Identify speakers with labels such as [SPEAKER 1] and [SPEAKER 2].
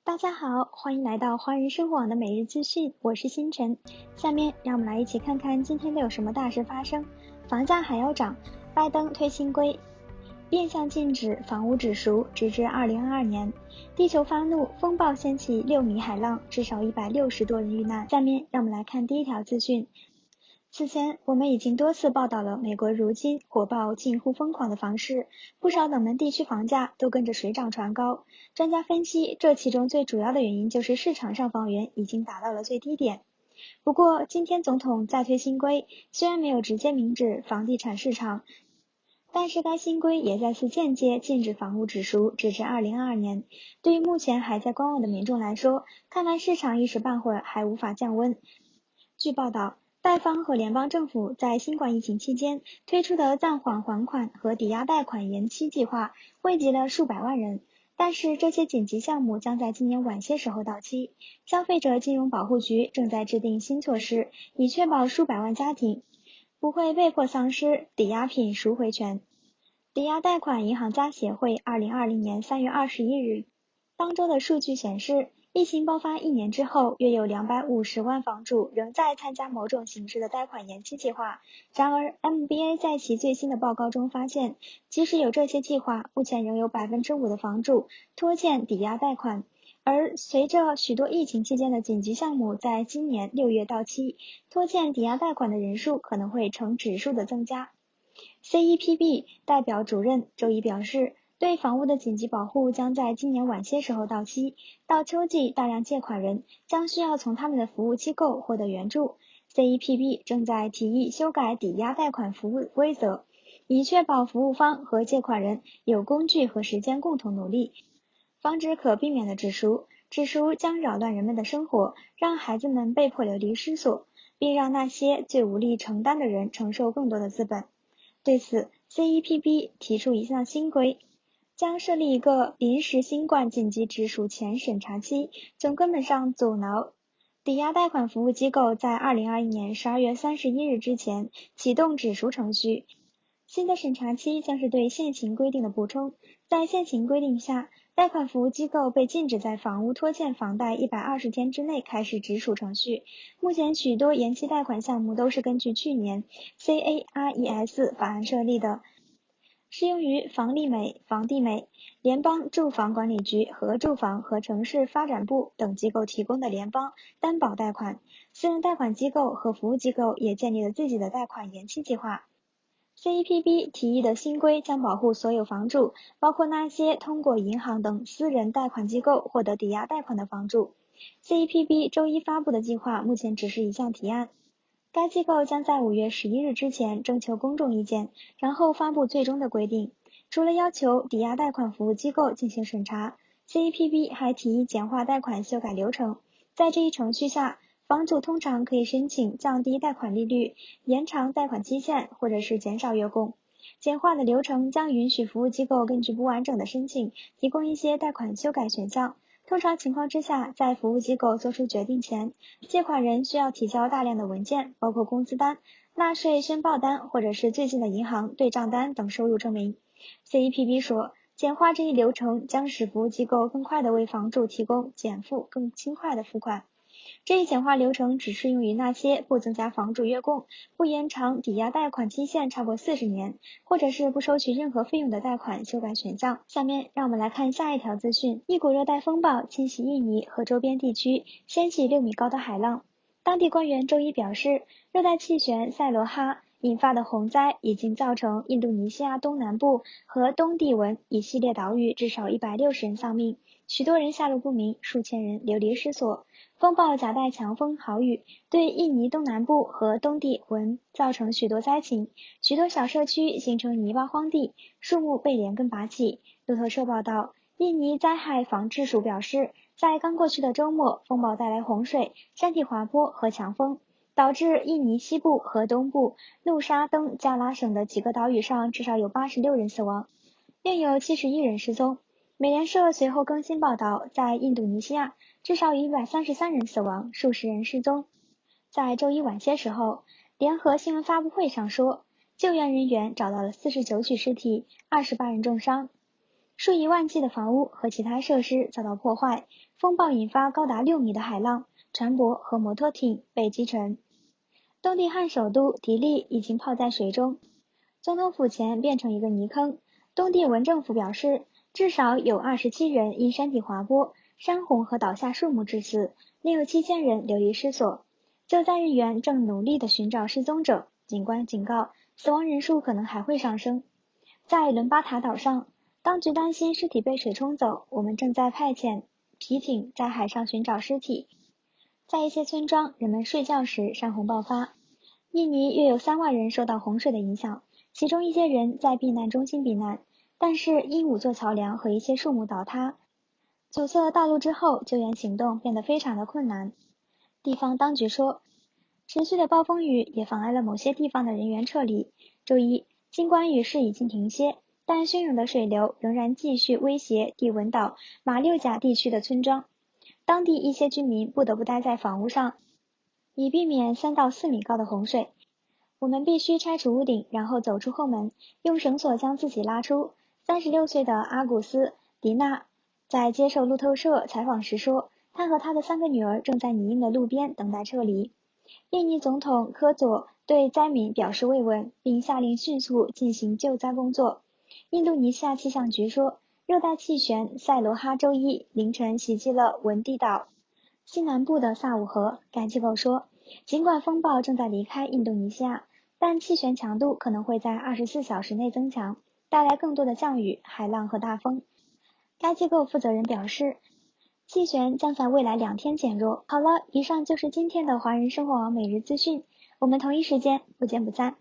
[SPEAKER 1] 大家好，欢迎来到华人生活网的每日资讯，我是星辰。下面让我们来一起看看今天都有什么大事发生。房价还要涨，拜登推新规，变相禁止房屋指数，直至2022年。地球发怒，风暴掀起6米海浪，至少160多人遇难。下面让我们来看第一条资讯。此前我们已经多次报道了美国如今火爆近乎疯狂的房市，不少冷门地区房价都跟着水涨船高。专家分析，这其中最主要的原因就是市场上房源已经达到了最低点。不过今天总统再推新规，虽然没有直接明指房地产市场，但是该新规也再次间接禁止房屋指数，直至2022年。对于目前还在观望的民众来说，看来市场一时半会儿还无法降温。据报道，贷方和联邦政府在新冠疫情期间推出的暂缓还款和抵押贷款延期计划，惠及了数百万人。但是这些紧急项目将在今年晚些时候到期，消费者金融保护局正在制定新措施，以确保数百万家庭不会被迫丧失抵押品赎回权。抵押贷款银行家协会2020年3月21日当周的数据显示，疫情爆发1年之后，约有250万房主仍在参加某种形式的贷款延期计划。然而 MBA 在其最新的报告中发现，即使有这些计划，目前仍有 5% 的房主拖欠抵押贷款。而随着许多疫情期间的紧急项目在今年6月到期，拖欠抵押贷款的人数可能会呈指数的增加。CEPB 代表主任周一表示，对房屋的紧急保护将在今年晚些时候到期，到秋季大量借款人将需要从他们的服务机构获得援助。CEPB 正在提议修改抵押贷款服务规则，以确保服务方和借款人有工具和时间共同努力，防止可避免的指赎将扰乱人们的生活，让孩子们被迫流离失所，并让那些最无力承担的人承受更多的资本。对此 ，CEPB 提出一项新规，将设立一个临时新冠紧急直属前审查期，从根本上阻挠抵押贷款服务机构在2021年12月31日之前启动止赎程序。新的审查期将是对现行规定的补充。在现行规定下，贷款服务机构被禁止在房屋拖欠房贷120天之内开始直属程序。目前许多延期贷款项目都是根据去年 CARES 法案设立的，适用于房利美、房地美、联邦住房管理局和住房和城市发展部等机构提供的联邦担保贷款。私人贷款机构和服务机构也建立了自己的贷款延期计划。CEPB 提议的新规将保护所有房主，包括那些通过银行等私人贷款机构获得抵押贷款的房主。CEPB 周一发布的计划目前只是一项提案，该机构将在5月11日之前征求公众意见，然后发布最终的规定。除了要求抵押贷款服务机构进行审查， CEPB 还提议简化贷款修改流程。在这一程序下，房主通常可以申请降低贷款利率、延长贷款期限或者是减少月供。简化的流程将允许服务机构根据不完整的申请提供一些贷款修改选项。通常情况之下，在服务机构做出决定前，借款人需要提交大量的文件，包括工资单、纳税申报单或者是最近的银行对账单等收入证明。CEPB 说，简化这一流程将使服务机构更快地为房主提供减负、更轻快的付款。这一简化流程只适用于那些不增加房主月供、不延长抵押贷款期限超过40年，或者是不收取任何费用的贷款修改选项。下面让我们来看下一条资讯。一股热带风暴侵袭印尼和周边地区，掀起6米高的海浪。当地官员周一表示，热带气旋塞罗哈引发的洪灾已经造成印度尼西亚东南部和东帝汶一系列岛屿至少160人丧命，许多人下落不明，数千人流离失所。风暴夹带强风豪雨，对印尼东南部和东帝汶造成许多灾情，许多小社区形成泥巴荒地，树木被连根拔起。路透社报道，印尼灾害防治署表示，在刚过去的周末，风暴带来洪水、山体滑坡和强风，导致印尼西部和东部怒沙登加拉省的几个岛屿上至少有86人死亡，另有71人失踪。美联社随后更新报道，在印度尼西亚至少有133人死亡，数十人失踪。在周一晚些时候，联合新闻发布会上说，救援人员找到了49具尸体，28人重伤。数以万计的房屋和其他设施遭到破坏，风暴引发高达6米的海浪，船舶和摩托艇被击沉。东帝汶首都迪利已经泡在水中，总统府前变成一个泥坑。东帝汶政府表示，至少有27人因山体滑坡、山洪和倒下树木致死，另有7000人流离失所。救灾人员正努力地寻找失踪者，警官警告，死亡人数可能还会上升。在伦巴塔岛上，当局担心尸体被水冲走，我们正在派遣皮艇在海上寻找尸体。在一些村庄，人们睡觉时山洪爆发。印尼约有3万人受到洪水的影响，其中一些人在避难中心避难，但是因5座桥梁和一些树木倒塌，阻塞了道路之后，救援行动变得非常的困难。地方当局说，持续的暴风雨也妨碍了某些地方的人员撤离。周一，尽管雨势已经停歇，但汹涌的水流仍然继续威胁帝汶岛马六甲地区的村庄。当地一些居民不得不待在房屋上，以避免3到4米高的洪水。我们必须拆除屋顶，然后走出后门，用绳索将自己拉出。36岁的阿古斯·迪纳在接受路透社采访时说，他和他的3个女儿正在泥泞的路边等待撤离。印尼总统科佐对灾民表示慰问，并下令迅速进行救灾工作。印度尼西亚气象局说，热带气旋塞罗哈周一凌晨袭击了文蒂岛西南部的萨武河。该机构说，尽管风暴正在离开印度尼西亚，但气旋强度可能会在24小时内增强，带来更多的降雨、海浪和大风。该机构负责人表示，气旋将在未来2天减弱。好了，以上就是今天的华人生活网每日资讯，我们同一时间不见不散。